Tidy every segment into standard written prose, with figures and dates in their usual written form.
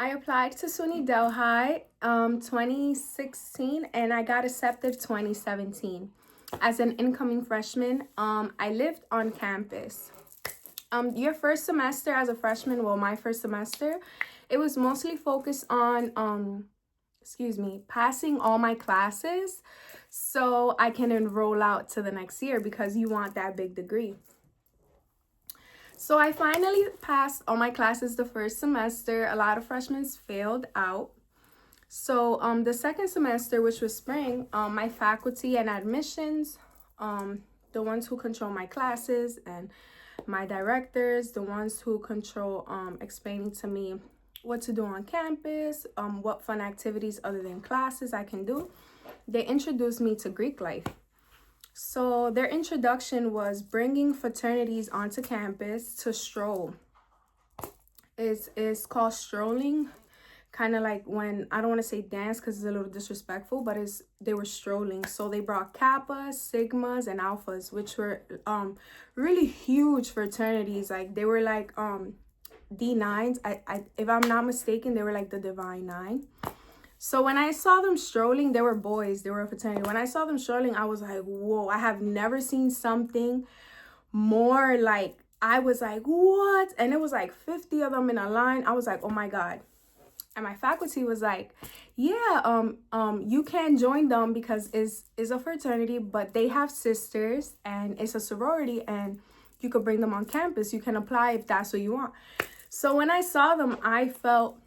I applied to SUNY Delhi 2016 and I got accepted 2017 as an incoming freshman. I lived on campus. Your first semester as a freshman, well, my first semester, it was mostly focused on passing all my classes so I can enroll out to the next year because you want that big degree. So I finally passed all my classes the first semester. A lot of freshmen failed out. So the second semester, which was spring, my faculty and admissions, the ones who control my classes, and my directors, the ones who control explaining to me what to do on campus, what fun activities other than classes I can do, they introduced me to Greek life. So their introduction was bringing fraternities onto campus to stroll. It's called strolling, kind of like when, I don't want to say dance because it's a little disrespectful, but they were strolling. So they brought Kappas, Sigmas, and Alphas, which were really huge fraternities. Like they were like D9s. I if I'm not mistaken, they were like the Divine Nine. So when I saw them strolling, they were boys, they were a fraternity. When I saw them strolling, I was like, whoa, I have never seen something more like, I was like, what? And it was like 50 of them in a line. I was like, oh my God. And my faculty was like, yeah, you can join them because it's a fraternity, but they have sisters and it's a sorority and you could bring them on campus. You can apply if that's what you want. So when I saw them, I felt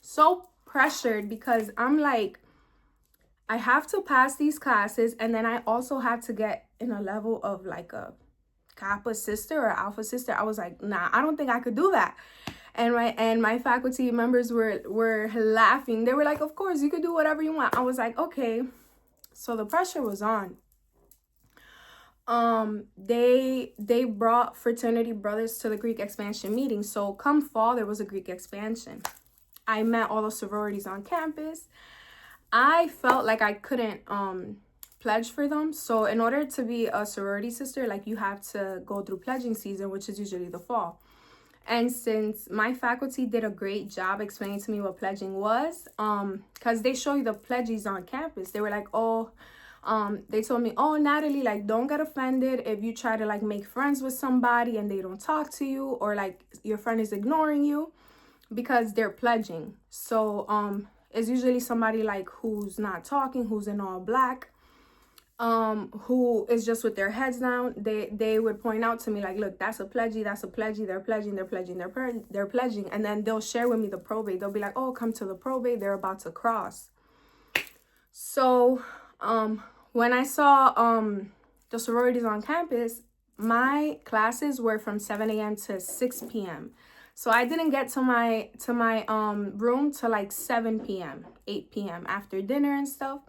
so pressured because I'm like, I have to pass these classes and then I also have to get in a level of like a Kappa sister or Alpha sister. I was like, nah, I don't think I could do that. And my faculty members were laughing. They were like, of course you could do whatever you want. I was like, okay. So the pressure was on. They brought fraternity brothers to the Greek expansion meeting. So come fall, there was a Greek expansion. I met all the sororities on campus. I felt like I couldn't pledge for them. So in order to be a sorority sister, like you have to go through pledging season, which is usually the fall. And since my faculty did a great job explaining to me what pledging was, because they show you the pledges on campus. They were like, they told me, oh, Natalie, like, don't get offended if you try to like make friends with somebody and they don't talk to you, or like your friend is ignoring you, because they're pledging. So it's usually somebody like who's not talking, who's in all black, who is just with their heads down. They would point out to me like, look, that's a pledgee, that's a pledgee, they're pledging. And then they'll share with me the probate. They'll be like, oh, come to the probate, they're about to cross. So when I saw the sororities on campus, my classes were from 7 a.m. to 6 p.m. So I didn't get to my room till like 7 p.m., 8 p.m. after dinner and stuff.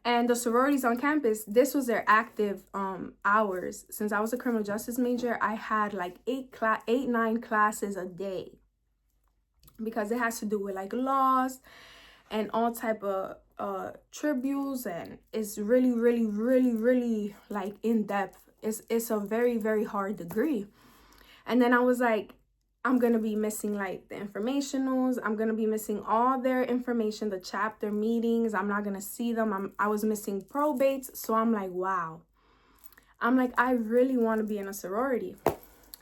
And the sororities on campus, this was their active hours. Since I was a criminal justice major, I had like 9 classes a day, because it has to do with like laws and all type of tributes, and it's really like in depth. It's a very hard degree. And then I was like, I'm going to be missing like the informationals. I'm going to be missing all their information, the chapter meetings. I'm not going to see them. I was missing probates. So I'm like, wow. I'm like, I really want to be in a sorority.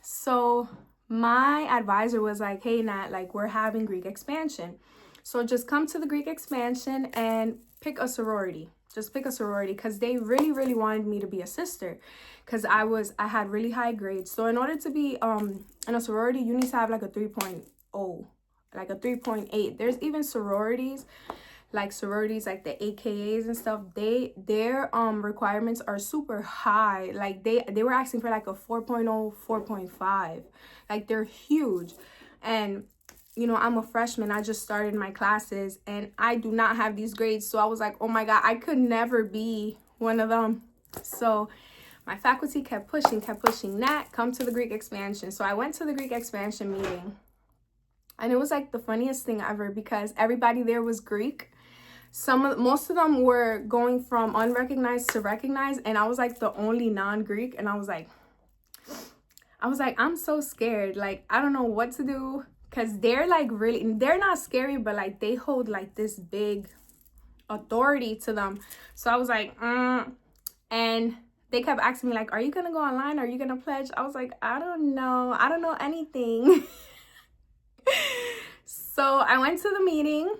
So my advisor was like, hey, Nat, like we're having Greek expansion. So just come to the Greek expansion and pick a sorority. Just pick a sorority, because they really wanted me to be a sister, because I had really high grades. So in order to be in a sorority, you need to have like a 3.0, like a 3.8. There's even sororities like the AKAs and stuff. Their requirements are super high. Like they were asking for like a 4.0, 4.5. Like they're huge. And you know, I'm a freshman. I just started my classes and I do not have these grades. So I was like, oh my God, I could never be one of them. So my faculty kept pushing, Nat, come to the Greek expansion. So I went to the Greek expansion meeting. And it was like the funniest thing ever, because everybody there was Greek. Most of them were going from unrecognized to recognized. And I was like the only non-Greek. And I was like, I'm so scared. Like, I don't know what to do. because they're like really, they're not scary, but like they hold like this big authority to them. So I was like, and they kept asking me like, are you gonna go online? Are you gonna pledge? I was like, I don't know anything. So I went to the meeting,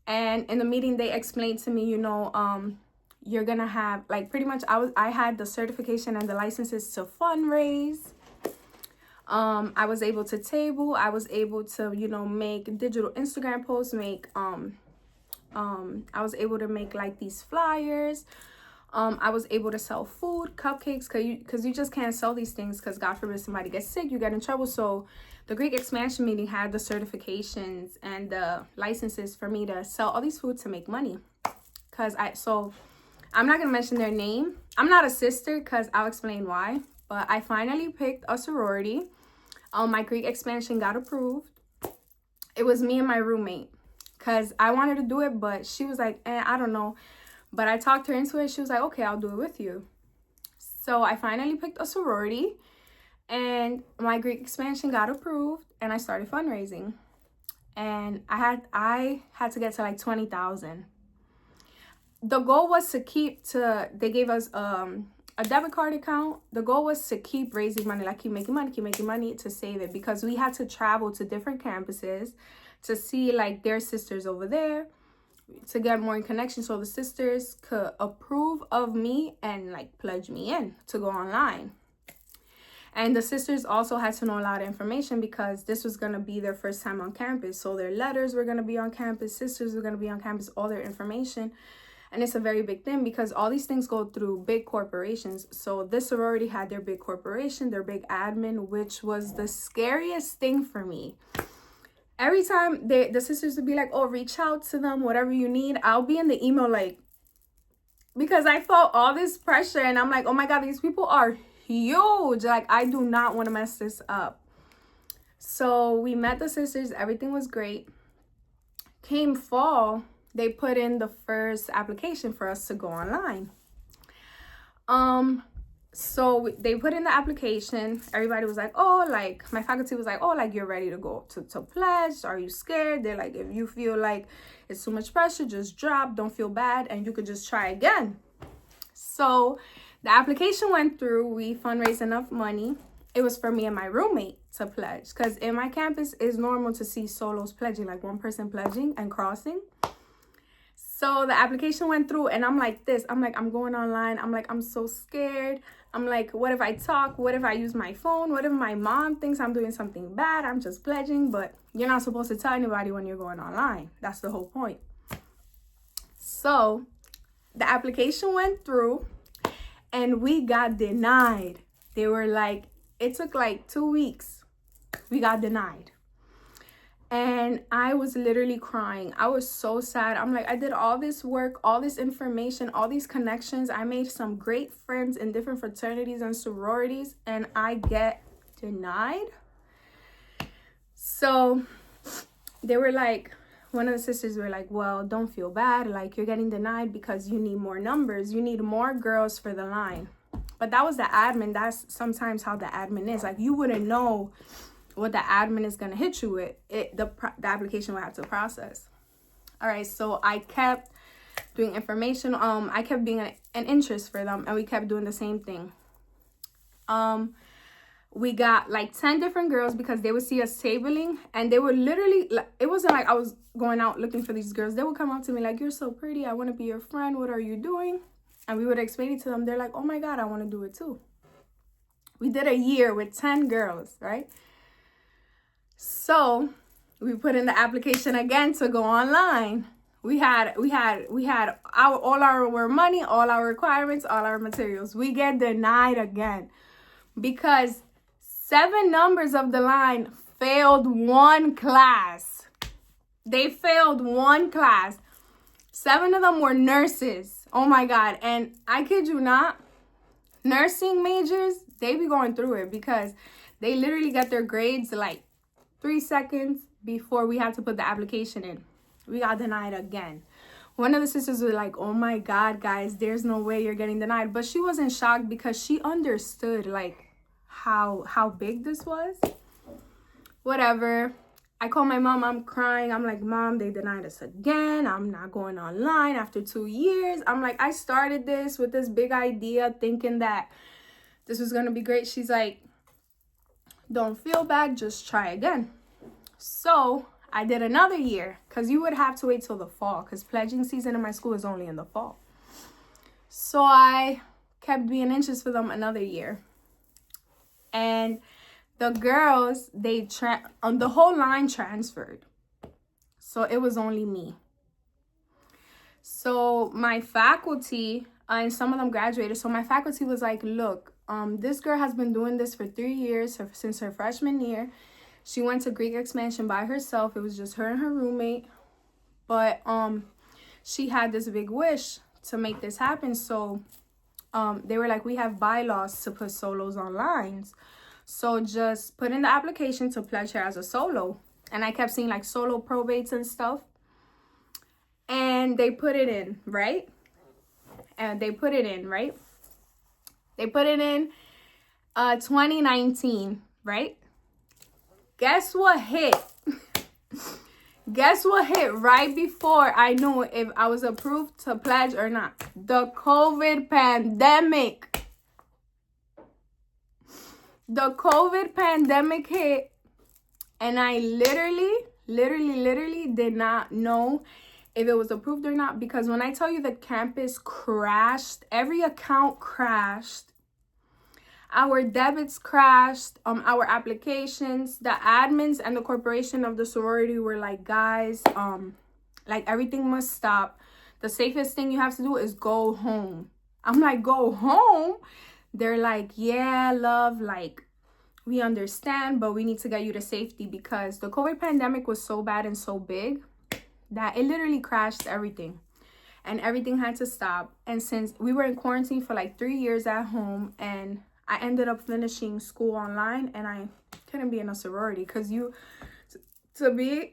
and in the meeting they explained to me, you're gonna have like, pretty much I had the certification and the licenses to fundraise. I was able to table, I was able to, make digital Instagram posts, I was able to make like these flyers. I was able to sell food, cupcakes, because you just can't sell these things because God forbid somebody gets sick, you get in trouble. So the Greek expansion meeting had the certifications and the licenses for me to sell all these foods to make money. So I'm not going to mention their name. I'm not a sister because I'll explain why. But I finally picked a sorority. My Greek expansion got approved. It was me and my roommate because I wanted to do it, but she was like, I don't know. But I talked her into it. She was like, okay, I'll do it with you. So I finally picked a sorority, and my Greek expansion got approved, and I started fundraising. And I had to get to like 20,000. The goal was they gave us a debit card account. The goal was to keep raising money, like keep making money to save it, because we had to travel to different campuses to see like their sisters over there, to get more in connection, so the sisters could approve of me and like pledge me in to go online. And the sisters also had to know a lot of information because this was going to be their first time on campus. So their letters were going to be on campus, sisters were going to be on campus, all their information. And it's a very big thing because all these things go through big corporations. So this sorority had their big corporation, their big admin, which was the scariest thing for me. Every time the sisters would be like, oh, reach out to them, whatever you need. I'll be in the email like, because I felt all this pressure and I'm like, oh my God, these people are huge. Like, I do not want to mess this up. So we met the sisters. Everything was great. Came fall, they put in the first application for us to go online. So they put in the application. Everybody was like, oh, like my faculty was like, oh, like you're ready to go to pledge. Are you scared? They're like, if you feel like it's too much pressure, just drop, don't feel bad, and you could just try again. So the application went through. We fundraised enough money. It was for me and my roommate to pledge, because in my campus it's normal to see solos pledging, like one person pledging and crossing. So the application went through, and I'm like this. I'm like, I'm going online. I'm like, I'm so scared. I'm like, what if I talk? What if I use my phone? What if my mom thinks I'm doing something bad? I'm just pledging, but you're not supposed to tell anybody when you're going online. That's the whole point. So the application went through, and we got denied. They were like, it took like 2 weeks. We got denied. And I was literally crying. I was so sad. I'm like, I did all this work, all this information, all these connections. I made some great friends in different fraternities and sororities, and I get denied. So they were like, one of the sisters were like, well, don't feel bad. Like, you're getting denied because you need more numbers. You need more girls for the line. But that was the admin. That's sometimes how the admin is. Like, you wouldn't know what the admin is going to hit you with. The application will have to process. All right, so I kept doing information. I kept being an interest for them, and we kept doing the same thing. We got like 10 different girls because they would see us tabling, and they would literally, it wasn't like I was going out looking for these girls. They would come up to me like, you're so pretty, I want to be your friend, what are you doing? And we would explain it to them. They're like, oh my God, I want to do it too. We did a year with 10 girls, right? So we put in the application again to go online. We had all our money, all our requirements, all our materials. We get denied again because 7 numbers of the line failed one class. They failed one class. 7 of them were nurses. Oh my God. And I kid you not, nursing majors, they be going through it because they literally get their grades like 3 seconds before we had to put the application in. We got denied again. One of the sisters was like, oh my God, guys, there's no way you're getting denied. But she wasn't shocked because she understood like how big this was. Whatever. I call my mom, I'm crying. I'm like, Mom, they denied us again. I'm not going online after 2 years. I'm like, I started this with this big idea thinking that this was going to be great. She's like, don't feel bad, just try again. So I did another year, because you would have to wait till the fall, because pledging season in my school is only in the fall. So I kept being anxious for them another year. And the girls, the whole line transferred. So it was only me. So my faculty, and some of them graduated. So my faculty was like, look, this girl has been doing this for 3 years, since her freshman year. She went to Greek expansion by herself. It was just her and her roommate. But she had this big wish to make this happen. So they were like, we have bylaws to put solos on lines. So just put in the application to pledge her as a solo. And I kept seeing like solo probates and stuff. And they put it in, right? They put it in 2019, right? Guess what hit? Guess what hit right before I knew if I was approved to pledge or not? The COVID pandemic. The COVID pandemic hit, and I literally did not know if it was approved or not, because when I tell you the campus crashed, every account crashed, our debits crashed, our applications, the admins and the corporation of the sorority were like, guys, like everything must stop. The safest thing you have to do is go home. I'm like, go home? They're like, yeah, love, like, we understand, but we need to get you to safety, because the COVID pandemic was so bad and so big that it literally crashed everything. And everything had to stop. And since we were in quarantine for like 3 years at home, and I ended up finishing school online, and I couldn't be in a sorority, because to be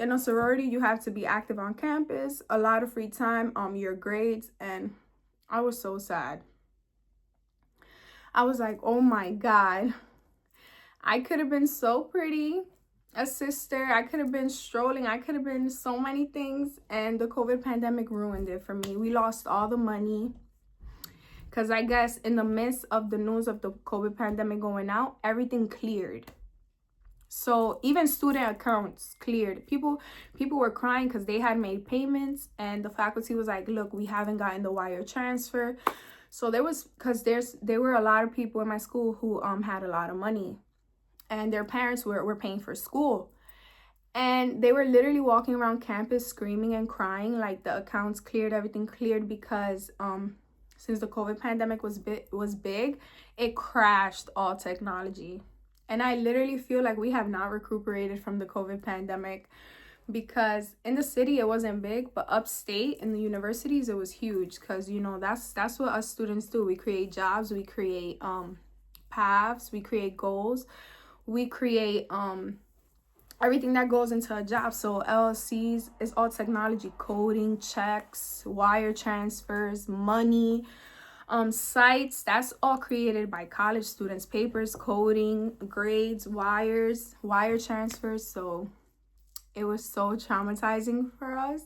in a sorority, you have to be active on campus, a lot of free time, your grades. And I was so sad. I was like, oh my God, I could have been so pretty, a sister. I could have been strolling. I could have been so many things. And the COVID pandemic ruined it for me. We lost all the money. Because I guess in the midst of the news of the COVID pandemic going out, everything cleared. So even student accounts cleared. People were crying because they had made payments. And the faculty was like, look, we haven't gotten the wire transfer. So there were a lot of people in my school who had a lot of money. And their parents were paying for school. And they were literally walking around campus screaming and crying like the accounts cleared, everything cleared, because since the COVID pandemic was big, it crashed all technology. And I literally feel like we have not recuperated from the COVID pandemic, because in the city it wasn't big, but upstate in the universities it was huge, because you know that's what us students do. We create jobs, we create paths, we create goals, we create everything that goes into a job. So LLCs is all technology, coding, checks, wire transfers, money, sites, that's all created by college students, papers, coding, grades, wire transfers. So it was so traumatizing for us.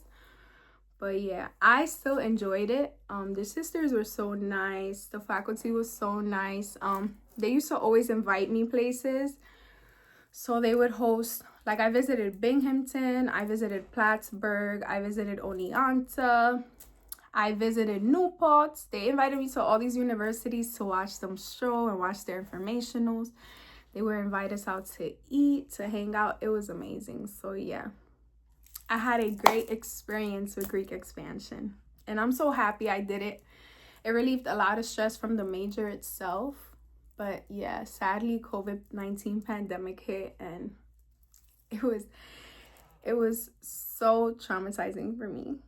But yeah, I still enjoyed it. The sisters were so nice. The faculty was so nice. They used to always invite me places. So they would host, like I visited Binghamton, I visited Plattsburgh, I visited Oneonta, I visited Newport. They invited me to all these universities to watch them stroll and watch their informationals. They would invite us out to eat, to hang out. It was amazing. So yeah, I had a great experience with Greek expansion. And I'm so happy I did it. It relieved a lot of stress from the major itself. But yeah, sadly, COVID-19 pandemic hit, and it was so traumatizing for me.